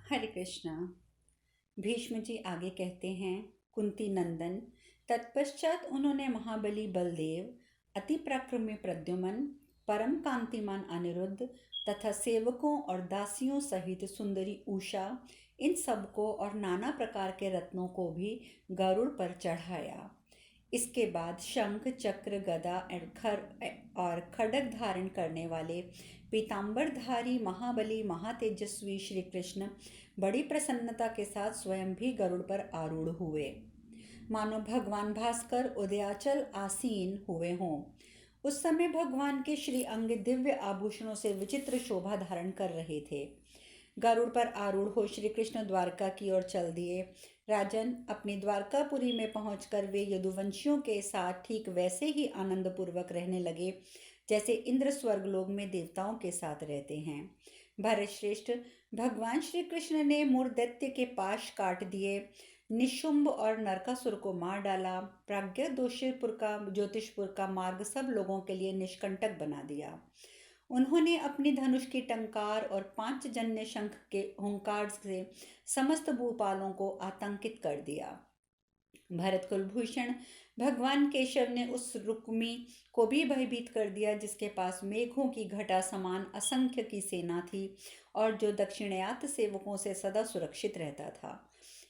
हरे कृष्णा। भीष्म जी आगे कहते हैं, कुंती नंदन, तत्पश्चात उन्होंने महाबली बलदेव, अति पराक्रमी प्रद्युमन, परम कांतिमान अनिरुद्ध तथा सेवकों और दासियों सहित सुंदरी उषा, इन सबको और नाना प्रकार के रत्नों को भी गरुड़ पर चढ़ाया। इसके बाद शंख चक्र गदा और खड्ग धारण करने वाले पीताम्बरधारी महाबली महातेजस्वी श्री कृष्ण बड़ी प्रसन्नता के साथ स्वयं भी गरुड़ पर आरूढ़ हुए, मानो भगवान भास्कर उदयाचल आसीन हुए हों। उस समय भगवान के श्री अंग दिव्य आभूषणों से विचित्र शोभा धारण कर रहे थे। गरुड़ पर आरूढ़ हो श्री कृष्ण द्वारका की ओर चल दिए। राजन, अपनी द्वारकापुरी में पहुंचकर वे यदुवंशियों के साथ ठीक वैसे ही आनंद पूर्वक रहने लगे जैसे इंद्र स्वर्गलोक में देवताओं के साथ रहते हैं। भरत श्रेष्ठ, भगवान श्री कृष्ण ने मूर दैत्य के पाश काट दिए, निशुंभ और नरकासुर को मार डाला, प्राज्ञ ज्योतिषपुर का मार्ग सब लोगों के लिए निष्कंटक बना दिया। उन्होंने अपनी धनुष की टंकार और 5 जन्य शंख के हुंकार से समस्त भूपालों को आतंकित कर दिया। भरत कुलभूषण, भगवान केशव ने उस रुक्मी को भी भयभीत कर दिया जिसके पास मेघों की घटा समान असंख्य की सेना थी और जो दक्षिणायत सेवकों से सदा सुरक्षित रहता था।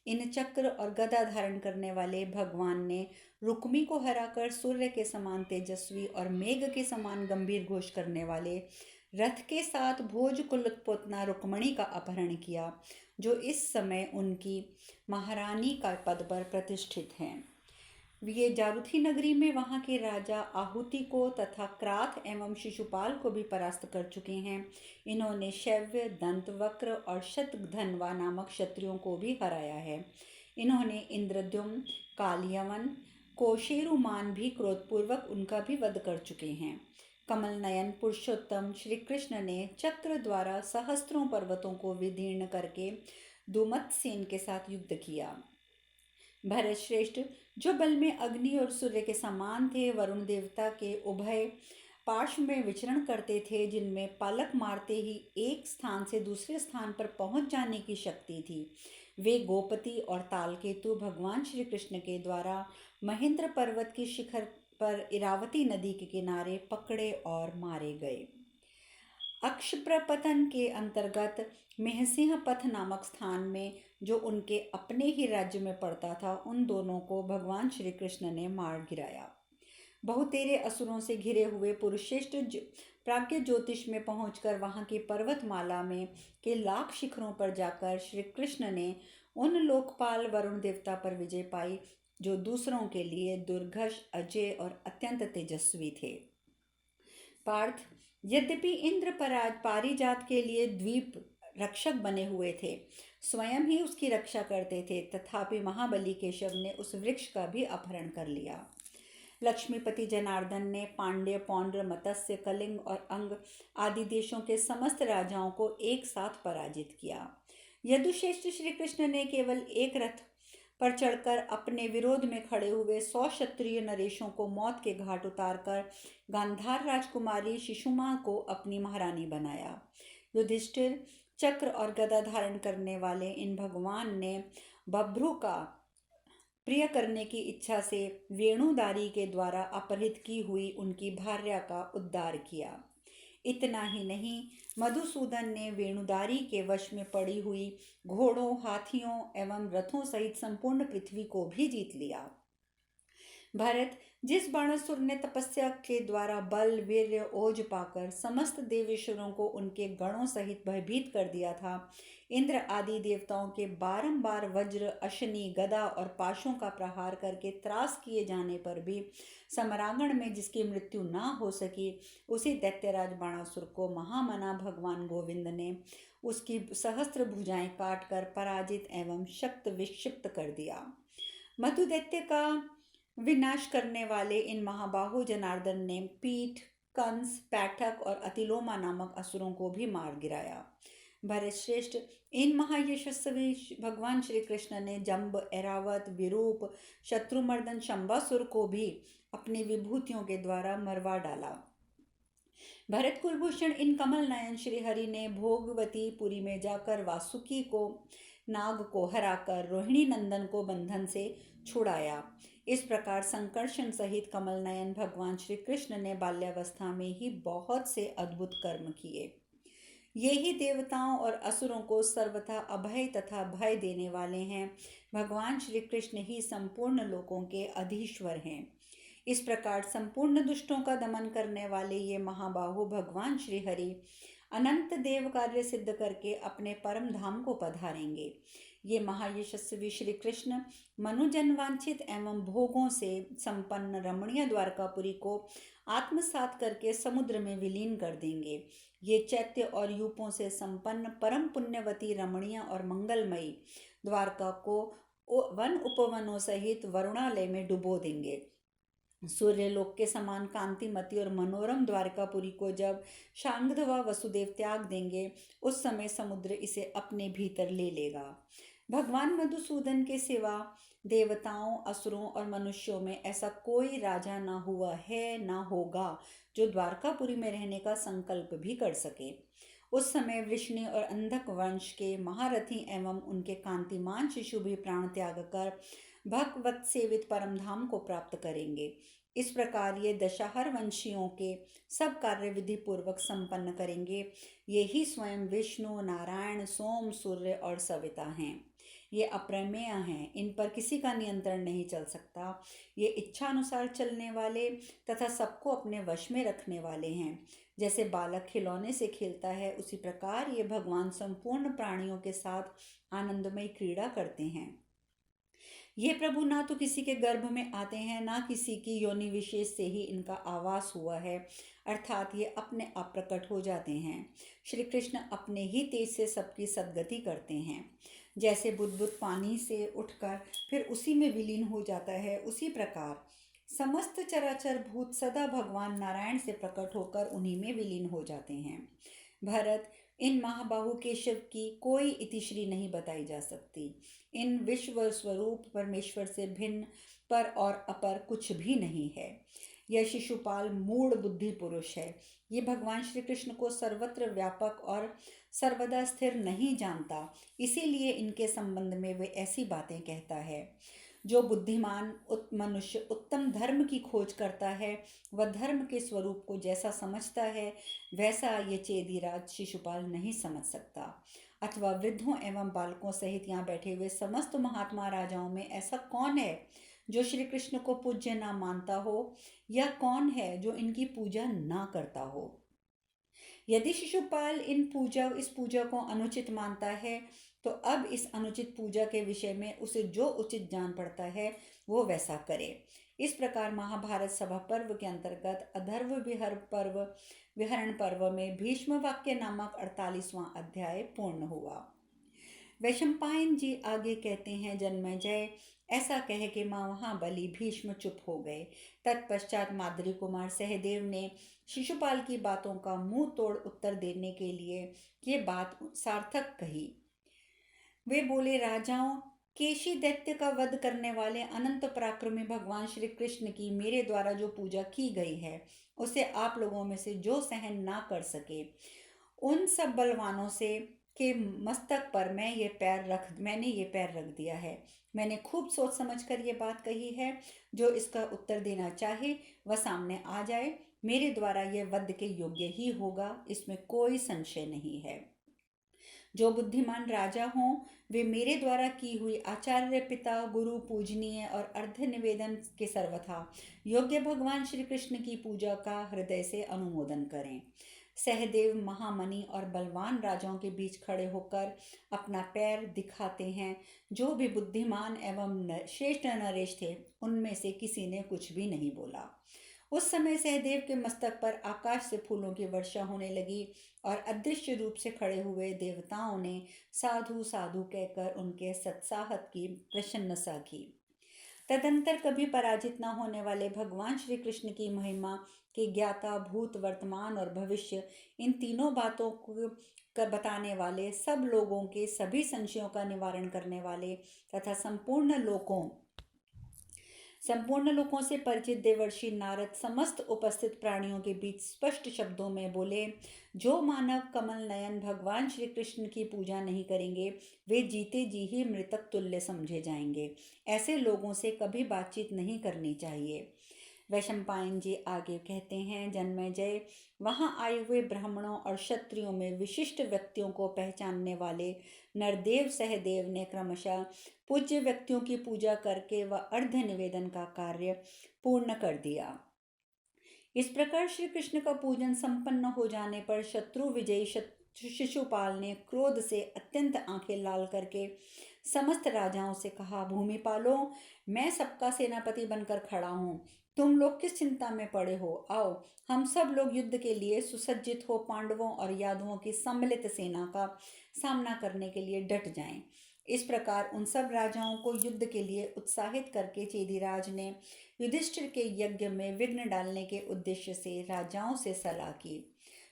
इन चक्र और गदा धारण करने वाले भगवान ने रुक्मी को हराकर सूर्य के समान तेजस्वी और मेघ के समान गंभीर घोष करने वाले रथ के साथ भोज कुलोत्पन्ना रुक्मणी का अपहरण किया, जो इस समय उनकी महारानी का पद पर प्रतिष्ठित हैं। ये जारुथी नगरी में वहां के राजा आहुति को तथा क्राथ एवं शिशुपाल को भी परास्त कर चुके हैं। इन्होंने शैव्य, दंतवक्र और शतधन्वा नामक क्षत्रियों को भी हराया है। इन्होंने इंद्रद्युम्न, कालियवन, कोशेरुमान भी क्रोधपूर्वक उनका भी वध कर चुके हैं। कमल नयन पुरुषोत्तम श्री कृष्ण ने चक्र द्वारा सहस्त्रों पर्वतों को विदीर्ण करके दुमत्सेन के साथ युद्ध किया। भरत श्रेष्ठ, जो बल में अग्नि और सूर्य के समान थे, वरुण देवता के उभय पार्श्व में विचरण करते थे, जिनमें पलक मारते ही एक स्थान से दूसरे स्थान पर पहुंच जाने की शक्ति थी, वे गोपति और तालकेतु भगवान श्री कृष्ण के द्वारा महेंद्र पर्वत की शिखर पर इरावती नदी के किनारे पकड़े और मारे गए। अक्षप्रपतन के अंतर्गत मेहसिंह पथ नामक स्थान में, जो उनके अपने ही राज्य में पड़ता था, उन दोनों को भगवान श्री कृष्ण ने मार गिराया। बहुतेरे असुरों से घिरे हुए पुरुषेष्ठ प्राज्ञ ज्योतिष में पहुंचकर वहां की पर्वतमाला में के लाख शिखरों पर जाकर श्री कृष्ण ने उन लोकपाल वरुण देवता पर विजय पाई, जो दूसरों के लिए दुर्घर्ष, अजय और अत्यंत तेजस्वी थे। पार्थ, यद्यपि इंद्र पारिजात के लिए द्वीप रक्षक बने हुए थे, स्वयं ही उसकी रक्षा करते थे, तथापि महाबली केशव ने उस वृक्ष का भी अपहरण कर लिया। लक्ष्मीपति जनार्दन ने पांड्य, पौंड्र, मत्स्य, कलिंग और अंग आदि देशों के समस्त राजाओं को एक साथ पराजित किया। यदुश्रेष्ठ श्री कृष्ण ने केवल एक रथ पर चढ़कर अपने विरोध में खड़े हुए 100 क्षत्रिय नरेशों को मौत के घाट उतारकर गांधार राजकुमारी शिशुमा को अपनी महारानी बनाया। युधिष्ठिर, चक्र और गदा धारण करने वाले इन भगवान ने बभ्रु का प्रिय करने की इच्छा से वेणुदारी के द्वारा अपहृत की हुई उनकी भार्या का उद्धार किया। इतना ही नहीं, मधुसूदन ने वेणुदारी के वश में पड़ी हुई घोड़ों, हाथियों एवं रथों सहित संपूर्ण पृथ्वी को भी जीत लिया। भरत, जिस बाणासुर ने तपस्या के द्वारा बल, वीर्य, ओज पाकर समस्त देवेश्वरों को उनके गणों सहित भयभीत कर दिया था, इंद्र आदि देवताओं के बारंबार वज्र, अशनि, गदा और पाशों का प्रहार करके त्रास किए जाने पर भी समरांगण में जिसकी मृत्यु ना हो सकी, उसी दैत्यराज बाणासुर को महामना भगवान गोविंद ने उसकी सहस्त्र भुजाएं काटकर पराजित एवं शक्त विक्षिप्त कर दिया। मधु दैत्य का विनाश करने वाले इन महाबाहु जनार्दन ने पीठ, कंस, पैठक और अतिलोमा नामक असुरों को भी मार गिराया। भरत श्रेष्ठ, इन महायशस्वी भगवान श्री कृष्ण ने जंब, ऐरावत, विरूप, शत्रुमर्दन, शंबासुर को भी अपनी विभूतियों के द्वारा मरवा डाला। भरत कुलभूषण इन कमल नयन श्रीहरि ने भोगवती पुरी में जाकर वासुकी को नाग को हराकर रोहिणी नंदन को बंधन से छुड़ाया। इस प्रकार संकर्षण सहित कमल नयन भगवान श्री कृष्ण ने बाल्यावस्था में ही बहुत से अद्भुत कर्म किए। ये ही देवताओं और असुरों को सर्वथा अभय तथा भय देने वाले हैं। भगवान श्री कृष्ण ही संपूर्ण लोकों के अधीश्वर हैं। इस प्रकार संपूर्ण दुष्टों का दमन करने वाले ये महाबाहु भगवान श्री हरि अनंत देव कार्य सिद्ध करके अपने परम धाम को पधारेंगे। ये महायशस्वी श्री कृष्ण मनुजन वांछित एवं भोगों से संपन्न रमणीय द्वारकापुरी को आत्मसात करके समुद्र में विलीन कर देंगे। ये चैत्य और यूपों से संपन्न परम पुण्यवती रमणीय और मंगलमयी द्वारका को वन उपवनों सहित वरुणालय में डुबो देंगे। सूर्यलोक के समान कांतिमती और मनोरम द्वारकापुरी को जब शांगधवा वसुदेव त्याग देंगे, उस समय समुद्र इसे अपने भीतर ले लेगा। भगवान मधुसूदन के सिवा देवताओं, असुरों और मनुष्यों में ऐसा कोई राजा ना हुआ है ना होगा जो द्वारकापुरी में रहने का संकल्प भी कर सके। उस समय वृष्णि और अंधक वंश के महारथी एवं उनके कांतिमान शिशु भी प्राण त्याग कर भगवत सेवित परमधाम को प्राप्त करेंगे। इस प्रकार ये दशाहर वंशियों के सब कार्य विधि पूर्वक संपन्न करेंगे। ये ही स्वयं विष्णु, नारायण, सोम, सूर्य और सविता हैं। ये अप्रमेय हैं, इन पर किसी का नियंत्रण नहीं चल सकता। ये इच्छानुसार चलने वाले तथा सबको अपने वश में रखने वाले हैं। जैसे बालक खिलौने से खेलता है, उसी प्रकार ये भगवान संपूर्ण प्राणियों के साथ आनंदमय क्रीड़ा करते हैं। ये प्रभु ना तो किसी के गर्भ में आते हैं, ना किसी की योनि विशेष से ही इनका आवास हुआ है, अर्थात ये अपने आप प्रकट हो जाते हैं। श्री कृष्ण अपने ही तेज से सबकी सद्गति करते हैं। जैसे बुदबुद पानी से उठकर फिर उसी में विलीन हो जाता है, उसी प्रकार समस्त चराचर भूत सदा भगवान नारायण से प्रकट होकर उन्हीं में विलीन हो जाते हैं। भरत, इन महाबाहु केशव की कोई इतिश्री नहीं बताई जा सकती। इन विश्व स्वरूप परमेश्वर से भिन्न पर और अपर कुछ भी नहीं है। यह शिशुपाल मूढ़ बुद्धि पुरुष है। ये भगवान श्री कृष्ण को सर्वत्र व्यापक और सर्वदा स्थिर नहीं जानता, इसीलिए इनके संबंध में वे ऐसी बातें कहता है। जो बुद्धिमान मनुष्य उत्तम धर्म की खोज करता है, वह धर्म के स्वरूप को जैसा समझता है वैसा ये चेदीराज शिशुपाल नहीं समझ सकता। अथवा वृद्धों एवं बालकों सहित यहाँ बैठे हुए समस्त महात्मा राजाओं में ऐसा कौन है जो श्री कृष्ण को पूज्य ना मानता हो, या कौन है जो इनकी पूजा ना करता हो? यदि शिशुपाल इस पूजा को अनुचित मानता है, तो अब इस अनुचित पूजा के विषय में उसे जो उचित जान पड़ता है वो वैसा करे। इस प्रकार महाभारत सभा पर्व के अंतर्गत अधर्व विहरण पर्व में भीष्म वाक्य नामक 48वां अध्याय पूर्ण हुआ। वैशंपायन जी आगे कहते हैं, जन्मेजय ऐसा कह के महाबली भीष्म चुप हो गए। तत्पश्चात माद्री कुमार सहदेव ने शिशुपाल की बातों का मुंह तोड़ उत्तर देने के लिए ये बात सार्थक कही। वे बोले, राजाओं, केशी दैत्य का वध करने वाले अनंत पराक्रमी भगवान श्री कृष्ण की मेरे द्वारा जो पूजा की गई है, उसे आप लोगों में से जो सहन ना कर सके, उन सब बलवानों से के मस्तक पर मैंने ये पैर रख दिया है। मैंने खूब सोच समझकर ये बात कही है। जो इसका उत्तर देना चाहे वह सामने आ जाए। मेरे द्वारा यह वध के योग्य ही होगा, इसमें कोई संशय नहीं है। जो बुद्धिमान राजा हों, वे मेरे द्वारा की हुई आचार्य, पिता, गुरु, पूजनीय और अर्घ्य निवेदन के सर्वथा योग्य भगवान श्री कृष्ण की पूजा का हृदय से अनुमोदन करें। सहदेव महामनी और बलवान राजाओं के बीच खड़े होकर अपना पैर दिखाते हैं। जो भी बुद्धिमान एवं श्रेष्ठ नरेश थे, उनमें से किसी ने कुछ भी नहीं बोला। उस समय सहदेव के मस्तक पर आकाश से फूलों की वर्षा होने लगी और अदृश्य रूप से खड़े हुए देवताओं ने साधु साधु कहकर उनके सत्साहत की प्रशंसा की। तदंतर कभी पराजित न होने वाले भगवान श्री कृष्ण की महिमा के ज्ञाता, भूत, वर्तमान और भविष्य, इन तीनों बातों को बताने वाले, सब लोगों के सभी संशयों का निवारण करने वाले तथा संपूर्ण लोकों से परिचित देवर्षि नारद समस्त उपस्थित प्राणियों के बीच स्पष्ट शब्दों में बोले, जो मानव कमल नयन भगवान श्री कृष्ण की पूजा नहीं करेंगे वे जीते जी ही मृतक तुल्य समझे जाएंगे। ऐसे लोगों से कभी बातचीत नहीं करनी चाहिए। वैशंपायन जी आगे कहते हैं, जन्मेजय, वहां आए हुए ब्राह्मणों और क्षत्रियों में विशिष्ट व्यक्तियों को पहचानने वाले नरदेव सहदेव ने क्रमशः पूज्य व्यक्तियों की पूजा करके व अर्घ्य निवेदन का कार्य पूर्ण कर दिया। इस प्रकार श्री कृष्ण का पूजन संपन्न हो जाने पर शत्रु विजयी शिशुपाल ने क्रोध से अत्यंत आंखें लाल करके समस्त राजाओं से कहा, भूमिपालों, मैं सबका सेनापति बनकर खड़ा हूँ। तुम लोग किस चिंता में पड़े हो? आओ हम सब लोग युद्ध के लिए सुसज्जित हो पांडवों और यादवों की सम्मिलित सेना का सामना करने के लिए डट जाएं। इस प्रकार उन सब राजाओं को युद्ध के लिए उत्साहित करके चेदीराज ने युधिष्ठिर के यज्ञ में विघ्न डालने के उद्देश्य से राजाओं से सलाह की।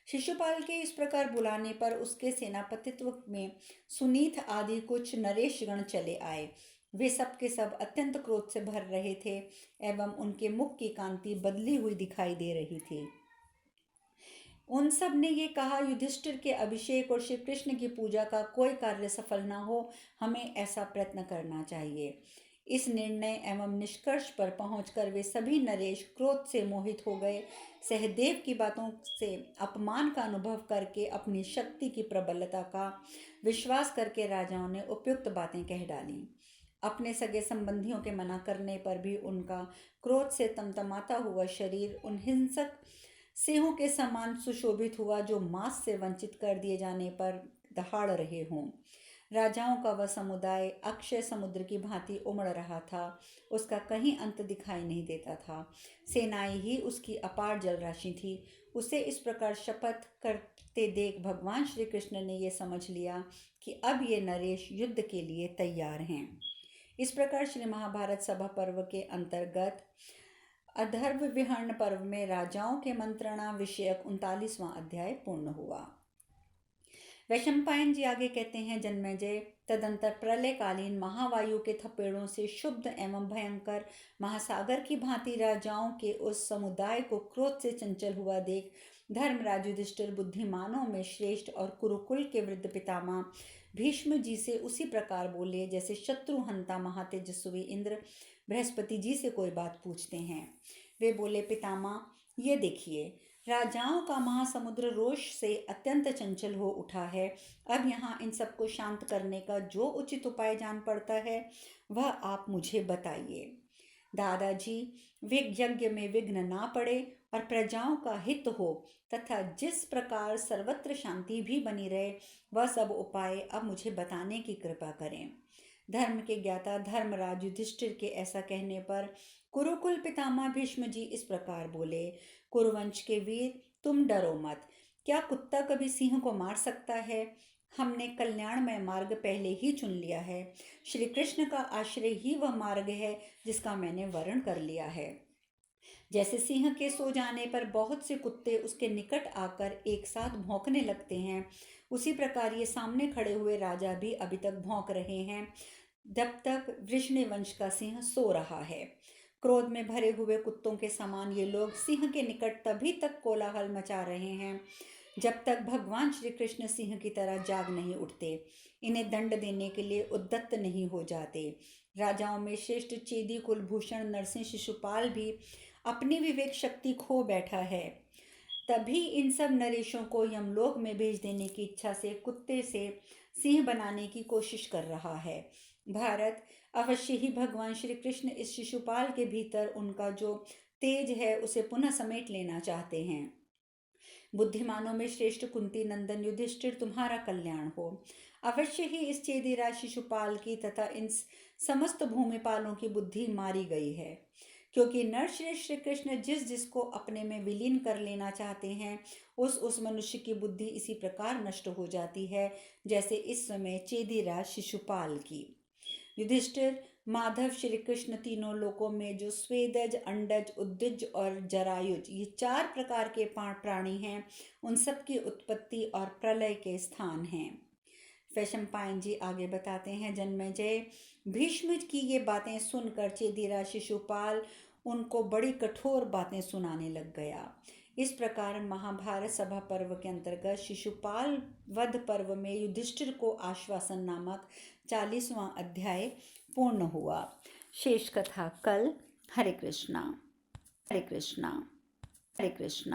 शिशुपाल के इस प्रकार बुलाने पर उसके सेनापतित्व में सुनीत आदि कुछ नरेशगण चले आए। वे सब के सब अत्यंत क्रोध से भर रहे थे एवं उनके मुख की कांति बदली हुई दिखाई दे रही थी। उन सब ने ये कहा, युधिष्ठिर के अभिषेक और श्री कृष्ण की पूजा का कोई कार्य सफल न हो, हमें ऐसा प्रयत्न करना चाहिए। इस निर्णय एवं निष्कर्ष पर पहुंचकर वे सभी नरेश क्रोध से मोहित हो गए। सहदेव की बातों से अपमान का अनुभव करके अपनी शक्ति की प्रबलता का विश्वास करके राजाओं ने उपयुक्त बातें कह डाली। अपने सगे संबंधियों के मना करने पर भी उनका क्रोध से तमतमाता हुआ शरीर उन हिंसक सिंहों के समान सुशोभित हुआ जो मांस से वंचित कर दिए जाने पर दहाड़ रहे हों। राजाओं का वह समुदाय अक्षय समुद्र की भांति उमड़ रहा था, उसका कहीं अंत दिखाई नहीं देता था। सेनाएं ही उसकी अपार जलराशि थी। उसे इस प्रकार शपथ करते देख भगवान श्री कृष्ण ने यह समझ लिया कि अब ये नरेश युद्ध के लिए तैयार हैं। इस प्रकार श्री महाभारत सभा पर्व के अंतर्गत अधर्व विहरण पर्व में राजाओं के मंत्रणा विषयक 39वां अध्याय पूर्ण हुआ। वैशंपायन जी आगे कहते हैं, जन्मेजय, तदंतर प्रलयकालीन महावायु के थपेड़ों से शुद्ध एवं भयंकर महासागर की भांति राजाओं के उस समुदाय को क्रोध से चंचल हुआ देख धर्मराज युधिष्ठिर बुद्धिमानों में श्रेष्ठ और कुरुकुल के वृद्ध पितामह भीष्म जी से उसी प्रकार बोले जैसे शत्रुहंता महातेजस्वी इंद्र बृहस्पति जी से कोई बात पूछते हैं। वे बोले, पितामह, ये देखिए, राजाओं का महासमुद्र रोष से अत्यंत चंचल हो उठा है। अब यहाँ इन सबको शांत करने का जो उचित उपाय जान पड़ता है वह आप मुझे बताइए। दादाजी, यज्ञ में विघ्न ना पड़े और प्रजाओं का हित हो तथा जिस प्रकार सर्वत्र शांति भी बनी रहे वह सब उपाय अब मुझे बताने की कृपा करें। धर्म के ज्ञाता धर्मराज युधिष्ठिर के ऐसा कहने पर कुरुकुल पितामह भीष्म जी इस प्रकार बोले, कुरुवंश के वीर, तुम डरो मत। क्या कुत्ता कभी सिंह को मार सकता है? हमने कल्याणमय मार्ग पहले ही चुन लिया है। श्री कृष्ण का आश्रय ही वह मार्ग है जिसका मैंने वर्ण कर लिया है। जैसे सिंह के सो जाने पर बहुत से कुत्ते उसके निकट आकर एक साथ भौंकने लगते हैं, उसी प्रकार ये सामने खड़े हुए राजा भी अभी तक भौंक रहे हैं जब तक वृषणवंश का सिंह सो रहा है। क्रोध में भरे हुए कुत्तों के समान ये लोग सिंह के निकट तभी तक कोलाहल मचा रहे हैं जब तक भगवान श्री कृष्ण सिंह की तरह जाग नहीं उठते, इन्हें दंड देने के लिए उद्यत नहीं हो जाते। राजाओं में श्रेष्ठ चेदी कुलभूषण नरसिंह शिशुपाल भी अपनी विवेक शक्ति खो बैठा है। तभी इन सब नरेशों को यमलोक में भेज देने की इच्छा से कुत्ते से सिंह बनाने की कोशिश कर रहा है। भारत, अवश्य ही भगवान श्री कृष्ण इस शिशुपाल के भीतर उनका जो तेज है उसे पुनः समेट लेना चाहते हैं। बुद्धिमानों में श्रेष्ठ कुंती नंदन युधिष्ठिर, तुम्हारा कल्याण हो। अवश्य ही इस चेदीराज शिशुपाल की तथा इन समस्त भूमिपालों की बुद्धि मारी गई है, क्योंकि नरश्रेष्ठ श्री कृष्ण जिस जिसको अपने में विलीन कर लेना चाहते हैं उस मनुष्य की बुद्धि इसी प्रकार नष्ट हो जाती है जैसे इस समय चेदीराज शिशुपाल की। युधिष्ठिर, माधव श्री कृष्ण तीनों लोकों में जो स्वेदज, अंडज, उद्दिज और जरायुज ये 4 प्रकार के प्राणी हैं, उन सब की उत्पत्ति और प्रलय के स्थान हैं। वैशंपायन जी आगे बताते हैं, जन्मेजय भीष्म की ये बातें सुनकर चेदिरा शिशुपाल उनको बड़ी कठोर बातें सुनाने लग गया। इस प्रकार महाभारत सभा पर्व के अंतर्गत शिशुपाल वध पर्व में युधिष्ठिर को आश्वासन नामक 40वां अध्याय पूर्ण हुआ। शेष कथा कल। हरे कृष्णा, हरे कृष्णा, हरे कृष्णा।